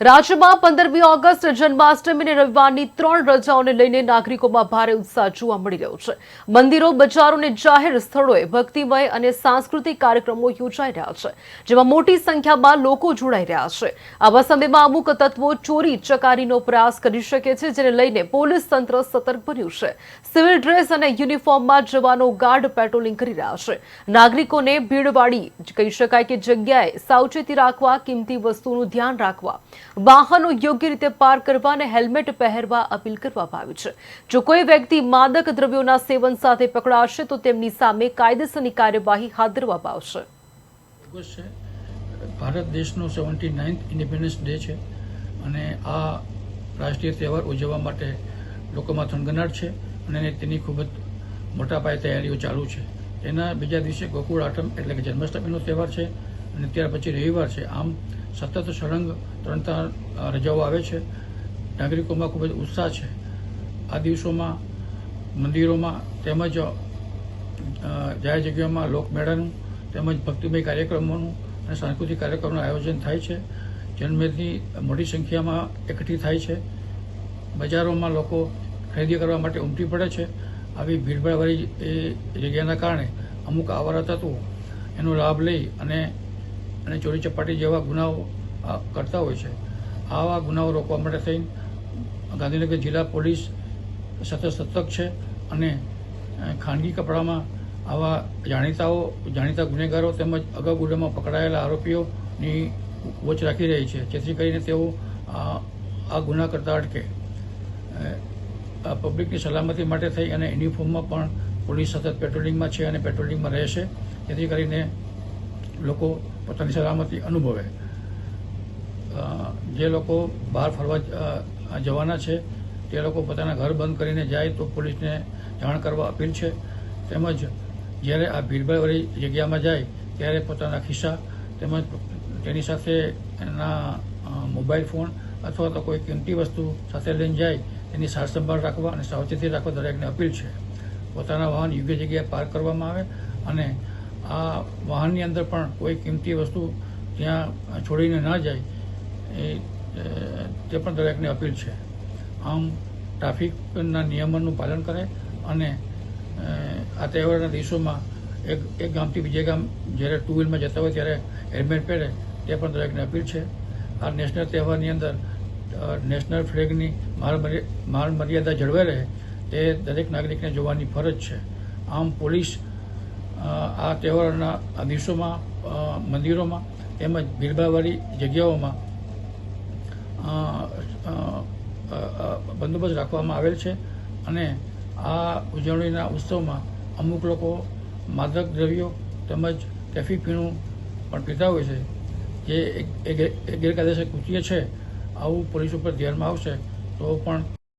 રાજ્યમાં 15મી ઓગસ્ટ જન્માષ્ટમી અને રવિવારની 3 રજાઓને લઈને નાગરિકોમાં ભારે ઉત્સાહ જોવા મળી રહ્યો છે। મંદિરો, બજારો અને જાહેર સ્થળોએ ભક્તિમય અને સાંસ્કૃતિક કાર્યક્રમો યોજાઈ રહ્યા છે, જેમાં મોટી સંખ્યામાં લોકો જોડાઈ રહ્યા છે। આવા સમયમાં અમુક તત્વો ચોરી ચકારીનો પ્રયાસ કરી શકે છે, જેને લઈને પોલીસ તંત્ર સતર્ક બન્યું છે। સિવિલ ડ્રેસ અને યુનિફોર્મમાં જવાનો ગાર્ડ પેટ્રોલિંગ કરી રહ્યા છે। નાગરિકોને ભીડવાળી કહી શકાય કે જગ્યાએ સાવચેતી રાખવા, કિંમતી વસ્તુઓનું ધ્યાન રાખવા, વાહનો યોગ્ય રીતે પાર્ક કરવા અને હેલ્મેટ પહેરવા અપીલ કરવામાં આવી છે। જો કોઈ વ્યક્તિ માદક દ્રવ્યોના સેવન સાથે પકડાશે તો તેમની સામે કાયદેસરની કાર્યવાહી હાથ ધરવામાં આવશે। ભારત દેશનો 79th ઇન્ડિપેન્ડન્સ ડે છે અને આ રાષ્ટ્રીય તહેવાર ઉજવવા માટે લોકોમાં થનગનાટ છે અને તેની ખૂબ જ મોટા પાયે તૈયારીઓ ચાલુ છે। તેના બીજા દિવસે ગોકુળ આઠમ એટલે કે જન્માષ્ટમીનો તહેવાર છે અને ત્યાર પછી રવિવાર છે। આમ સતત સળંગ 3 રજાઓ આવે છે। નાગરિકોમાં ખૂબ જ ઉત્સાહ છે। આ દિવસોમાં મંદિરોમાં તેમજ જાહેર જગ્યાઓમાં લોકમેળાનું તેમજ ભક્તિમય કાર્યક્રમોનું અને સાંસ્કૃતિક કાર્યક્રમોનું આયોજન થાય છે। જનમેદની મોટી સંખ્યામાં એકઠી થાય છે। બજારોમાં લોકો ખરીદી કરવા માટે ઉમટી પડે છે। આવી ભીડભાડવાળી એ જગ્યાના કારણે અમુક આવારા તત્વો એનો લાભ લઈ અને ચોરી ચપાટી જેવા ગુનાઓ કરતા હોય છે। આવા ગુનાઓ રોકવા માટે થઈ ગાંધીનગર જિલ્લા પોલીસ સતત સતર્ક છે અને ખાનગી કપડામાં આવા જાણીતા ગુનેગારો તેમજ અગાઉ ગુનામાં પકડાયેલા આરોપીઓની વોચ રાખી રહી છે, જેથી કરીને તેઓ આ ગુના કરતા અટકે। પબ્લિકની સલામતી માટે થઈ અને યુનિફોર્મમાં પણ પોલીસ સતત પેટ્રોલિંગમાં છે અને પેટ્રોલિંગમાં રહેશે, જેથી કરીને લોકો પોતાની સલામતી અનુભવે। જે લોકો બહાર ફરવા જવાના છે તે લોકો પોતાના ઘર બંધ કરીને જાય તો પોલીસને જાણ કરવા અપીલ છે। તેમજ જ્યારે આ ભીડભાડવાળી જગ્યામાં જાય ત્યારે પોતાના ખિસ્સા તેમજ તેની સાથે એના મોબાઈલ ફોન અથવા તો કોઈ કિંમતી વસ્તુ સાથે લઈને જાય તેની સાર સંભાળ રાખવા અને સાવચેતી રાખવા દરેકને અપીલ છે। પોતાના વાહન યોગ્ય જગ્યાએ પાર્ક કરવામાં આવે અને આ વાહનની અંદર પણ કોઈ કિંમતી વસ્તુ ત્યાં છોડીને ના જાય તે પણ દરેકને અપીલ છે। આમ ટ્રાફિકના નિયમોનું પાલન કરે અને આ તહેવારના દિવસોમાં એક ગામથી બીજે ગામ જ્યારે ટુ વ્હીલમાં જતા હોય ત્યારે હેલ્મેટ પહેરે તે પણ દરેકને અપીલ છે। આ નેશનલ તહેવારની અંદર નેશનલ ફ્લેગની માલ મર્યાદા જળવાઈ રહે તે દરેક નાગરિકને જોવાની ફરજ છે। આમ પોલીસ આ તહેવારોના આ દિવસોમાં મંદિરોમાં તેમજ ભીડભાડવાળી જગ્યાઓમાં બંદોબસ્ત રાખવામાં આવેલ છે અને આ ઉજવણીના ઉત્સવમાં અમુક લોકો માદક દ્રવ્યો તેમજ ટ્રાફિક પીણું પણ પીતા હોય છે, જે એક ગેરકાયદેસર કૃત્ય છે। આવું પોલીસ ઉપર ધ્યાનમાં આવશે તો પણ